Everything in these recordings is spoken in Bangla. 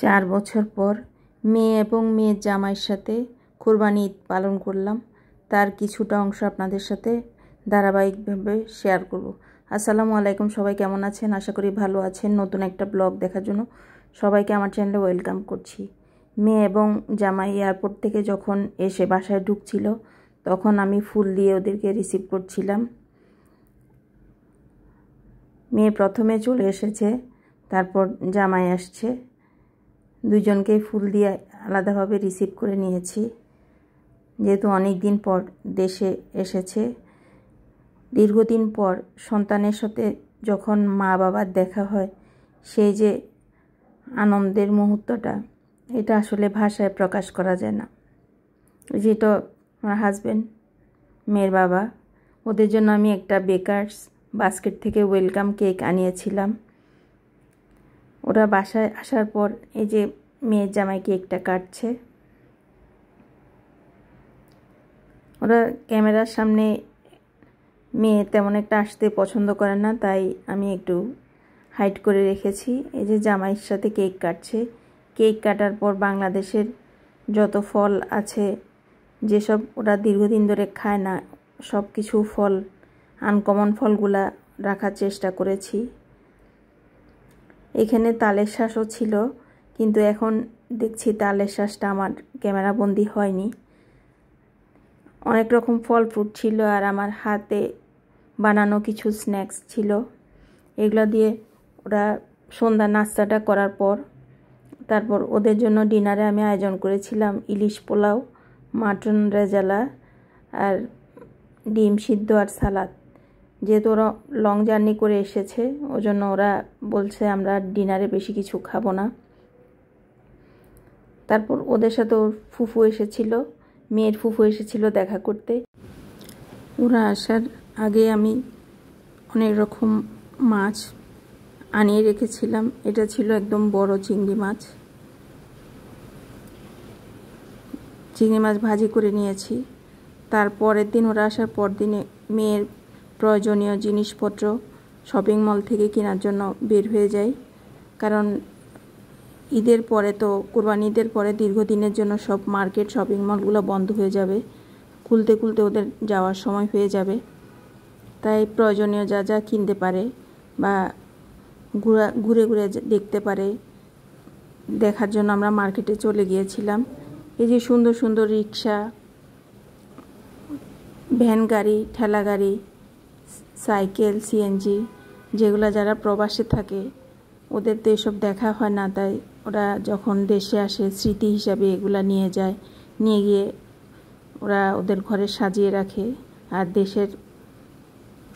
4 বছর পর মেয়ে এবং মেয়ের জামাইয়ের সাথে কুরবানি ঈদ পালন করলাম। তার কিছুটা অংশ আপনাদের সাথে ধারাবাহিকভাবে শেয়ার করব। আসসালামু আলাইকুম, সবাই কেমন আছেন? আশা করি ভালো আছেন। নতুন একটা ব্লগ দেখার জন্য সবাইকে আমার চ্যানেলে ওয়েলকাম করছি। মেয়ে এবং জামাই এয়ারপোর্ট থেকে যখন এসে বাসায় ঢুকছিল তখন আমি ফুল দিয়ে ওদেরকে রিসিভ করছিলাম। মেয়ে প্রথমে চলে এসেছে, তারপর জামাই আসছে। দুজনকেই ফুল দিয়ে আলাদাভাবে রিসিভ করে নিয়েছি, যেহেতু অনেক দিন পর দেশে এসেছে। দীর্ঘদিন পর সন্তানের সাথে যখন মা বাবার দেখা হয়, সেই যে আনন্দের মুহূর্তটা, এটা আসলে ভাষায় প্রকাশ করা যায় না। যেটা আমার হাজব্যান্ড, মেয়ের বাবা, ওদের জন্য আমি একটা বেকারস বাস্কেট থেকে ওয়েলকাম কেক আনিয়েছিলাম। ওরা বাসায় আসার পর এই যে মেয়ের জামাই কেকটা কাটছে। ওরা ক্যামেরার সামনে মেয়ে তেমন একটা আসতে পছন্দ করে না, তাই আমি একটু হাইড করে রেখেছি। এই যে জামাইয়ের সাথে কেক কাটছে। কেক কাটার পর বাংলাদেশের যত ফল আছে, যেসব ওরা দীর্ঘদিন ধরে খায় না, সব কিছু ফল, আনকমন ফলগুলা রাখার চেষ্টা করেছি। এখানে তালের শ্বাসও ছিল, কিন্তু এখন দেখছি তালের শ্বাসটা আমার ক্যামেরাবন্দি হয়নি। অনেক রকম ফল ফ্রুট ছিল, আর আমার হাতে বানানো কিছু স্ন্যাক্স ছিল। এগুলো দিয়ে ওরা সন্ধ্যা নাস্তাটা করার পর তারপর ওদের জন্য ডিনারে আমি আয়োজন করেছিলাম ইলিশ পোলাও, মাটন রেজালা, আর ডিম সিদ্ধ আর সালাদ। যেহেতু ওরা লং জার্নি করে এসেছে, ওজন্য ওরা বলছে আমরা ডিনারে বেশি কিছু খাবো না। তারপর ওদের সাথে ওর ফুফু এসেছিল, মেয়ের ফুফু এসেছিল দেখা করতে। ওরা আসার আগে আমি অনেক রকম মাছ আনিয়ে রেখেছিলাম। এটা ছিল একদম বড় চিংড়ি মাছ। চিংড়ি মাছ ভাজি করে নিয়েছি। তারপরের দিন, ওরা আসার পর দিনে মেয়ের প্রয়োজনীয় জিনিসপত্র শপিং মল থেকে কেনার জন্য বের হয়ে যাই, কারণ ঈদের পরে তো, কুরবানি ঈদের পরে দীর্ঘদিনের জন্য সব মার্কেট, শপিং মলগুলো বন্ধ হয়ে যাবে। খুলতে খুলতে ওদের যাওয়ার সময় হয়ে যাবে। তাই প্রয়োজনীয় যা যা কিনতে পারে বা ঘুরে ঘুরে দেখতে পারে, দেখার জন্য আমরা মার্কেটে চলে গিয়েছিলাম। এই যে সুন্দর সুন্দর রিক্সা, ভ্যান গাড়ি, ঠেলা গাড়ি, সাইকেল, সিএনজি, যেগুলো যারা প্রবাসে থাকে ওদের তো এসব দেখা হয় না, তাই ওরা যখন দেশে আসে স্মৃতি হিসাবে এগুলা নিয়ে যায়। নিয়ে গিয়ে ওরা ওদের ঘরে সাজিয়ে রাখে, আর দেশের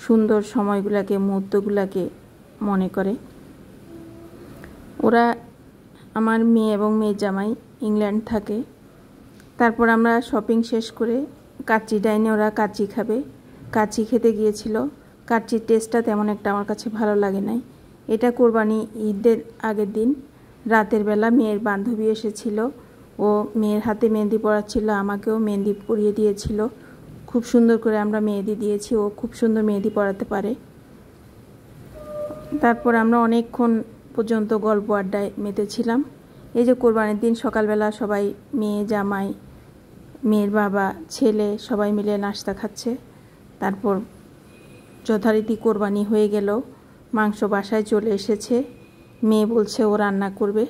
সুন্দর সময়গুলোকে, মুহূর্তগুলোকে মনে করে। ওরা, আমার মেয়ে এবং মেয়ের জামাই ইংল্যান্ড থাকে। তারপর আমরা শপিং শেষ করে কাচ্চি ডাইনে ওরা কাচ্চি খাবে, কাচ্চি খেতে গিয়েছিল। কাচ্চির টেস্টটা তেমন একটা আমার কাছে ভালো লাগে নাই। এটা কোরবানি ঈদের আগের দিন রাতের বেলা মেয়ের বান্ধবী এসেছিল। ও মেয়ের হাতে মেহেন্দি পরাচ্ছিল, আমাকেও মেহেন্দি পরিয়ে দিয়েছিল। খুব সুন্দর করে আমরা মেহেদি দিয়েছি, ও খুব সুন্দর মেহেদি পরাতে পারে। তারপর আমরা অনেকক্ষণ পর্যন্ত গল্প আড্ডায় মেতেছিলাম। এই যে কোরবানির দিন সকালবেলা সবাই, মেয়ে, জামাই, মেয়ের বাবা, ছেলে সবাই মিলে নাস্তা খাচ্ছে। তারপর যথারীতি কোরবানি হয়ে গেল, মাংস বাসায় চলে এসেছে। মেয়ে বলছে ও রান্না করবে।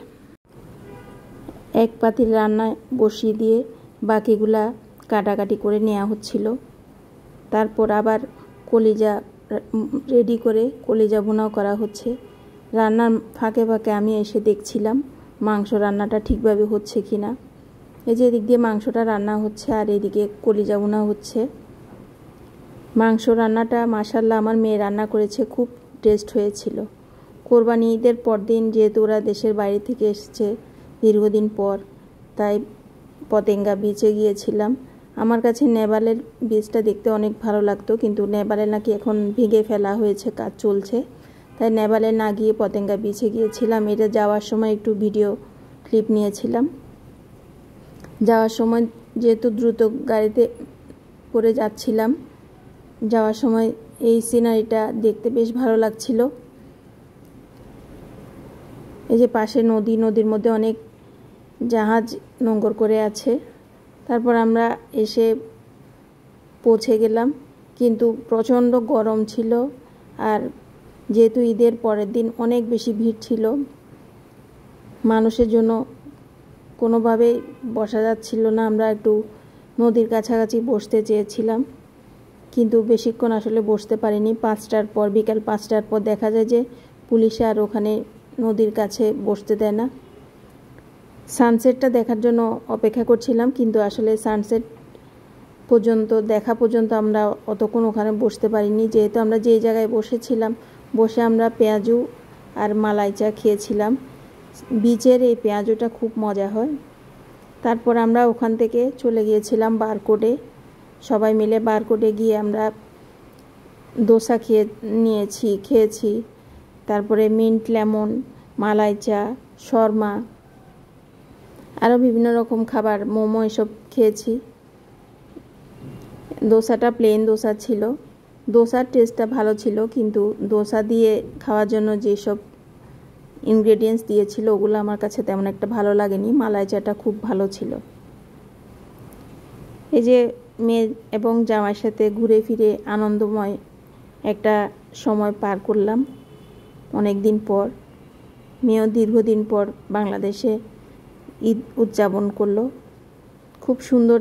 এক পাতিল রান্না বসিয়ে দিয়ে বাকিগুলা কাটাকাটি করে নেওয়া হচ্ছিল। তারপর আবার কলিজা রেডি করে কলিজা ভুনাও করা হচ্ছে। রান্নার ফাঁকে ফাঁকে আমি এসে দেখছিলাম মাংস রান্নাটা ঠিকভাবে হচ্ছে কি না। এই যে এদিক দিয়ে মাংসটা রান্না হচ্ছে, আর এদিকে কলিজা ভুনা হচ্ছে। মাংস রান্নাটা মাশাআল্লাহ আমার মেয়ে রান্না করেছে, খুব টেস্ট হয়েছিল। কোরবানি ঈদের পর দিন, যেহেতু ওরা দেশের বাইরে থেকে এসেছে দীর্ঘদিন পর, তাই পতেঙ্গা বিচে গিয়েছিলাম। আমার কাছে নেপালের বিচটা দেখতে অনেক ভালো লাগতো, কিন্তু নেপালে নাকি এখন ভেঙে ফেলা হয়েছে, কাজ চলছে, তাই নেপালে না গিয়ে পতেঙ্গা বিচে গিয়েছিলাম। এটা যাওয়ার সময় একটু ভিডিও ক্লিপ নিয়েছিলাম। যাওয়ার সময় যেহেতু দ্রুত গাড়িতে করে যাচ্ছিলাম, যাওয়ার সময় এই সিনারিটা দেখতে বেশ ভালো লাগছিল। এই যে পাশে নদী, নদীর মধ্যে অনেক জাহাজ নোঙর করে আছে। তারপর আমরা এসে পৌঁছে গেলাম, কিন্তু প্রচণ্ড গরম ছিল। আর যেহেতু ঈদের পরের দিন অনেক বেশি ভিড় ছিল, মানুষের জন্য কোনোভাবেই বসা যাচ্ছিল না। আমরা একটু নদীর কাছাকাছি বসতে চেয়েছিলাম, কিন্তু বেশিক্ষণ আসলে বসতে পারিনি। 5টার পর, বিকাল 5টার পর দেখা যায় যে পুলিশ আর ওখানে নদীর কাছে বসতে দেয় না। সানসেটটা দেখার জন্য অপেক্ষা করছিলাম, কিন্তু আসলে সানসেট দেখা পর্যন্ত আমরা অতক্ষণ ওখানে বসতে পারিনি। যেহেতু আমরা যেই জায়গায় বসেছিলাম, বসে আমরা পেঁয়াজু আর মালাই চা খেয়েছিলাম। বিচের এই পেঁয়াজুটা খুব মজা হয়। তারপর আমরা ওখান থেকে চলে গিয়েছিলাম বারকোডে। সবাই মিলে বারকোডে গিয়ে আমরা দোসা খেয়েছি। তারপরে মিন্ট লেমন, মালাই চা, শর্মা, আরও বিভিন্ন রকম খাবার, মোমো, এসব খেয়েছি। দোসাটা প্লেন দোসা ছিল। দোসার টেস্টটা ভালো ছিল, কিন্তু দোসা দিয়ে খাওয়ার জন্য যেসব ইনগ্রেডিয়েন্টস দিয়েছিল ওগুলো আমার কাছে তেমন একটা ভালো লাগেনি। মালাই চাটা খুব ভালো ছিল। এই যে মেয়ে এবং জামাইয়ের সাথে ঘুরে ফিরে আনন্দময় একটা সময় পার করলাম অনেক দিন পর। মেয়েও দীর্ঘদিন পর বাংলাদেশে ঈদ উদযাপন করলো। খুব সুন্দর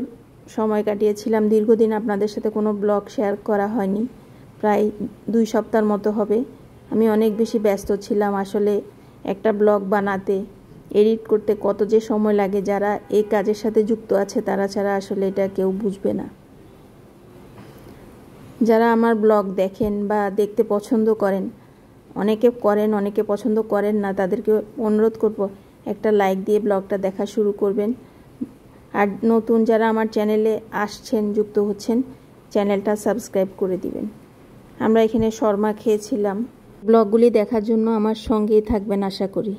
সময় কাটিয়েছিলাম। দীর্ঘদিন আপনাদের সাথে কোনো ব্লগ শেয়ার করা হয়নি, প্রায় 2 সপ্তাহের মতো হবে। আমি অনেক বেশি ব্যস্ত ছিলাম। আসলে একটা ব্লগ বানাতে, এডিট করতে কত যে সময় লাগে, যারা এই কাজের সাথে যুক্ত আছে তারা ছাড়া আসলে এটা কেউ বুঝবে না। যারা আমার ব্লগ দেখেন বা দেখতে পছন্দ করেন, অনেকে পছন্দ করেন না, তাদেরকে অনুরোধ করব একটা লাইক দিয়ে ব্লগটা দেখা শুরু করবেন। আর নতুন যারা আমার চ্যানেলে আসছেন, যুক্ত হচ্ছেন, চ্যানেলটা সাবস্ক্রাইব করে দিবেন। আমরা এখানে শর্মা খেয়েছিলাম। ব্লগগুলি দেখার জন্য আমার সঙ্গেই থাকবেন আশা করি।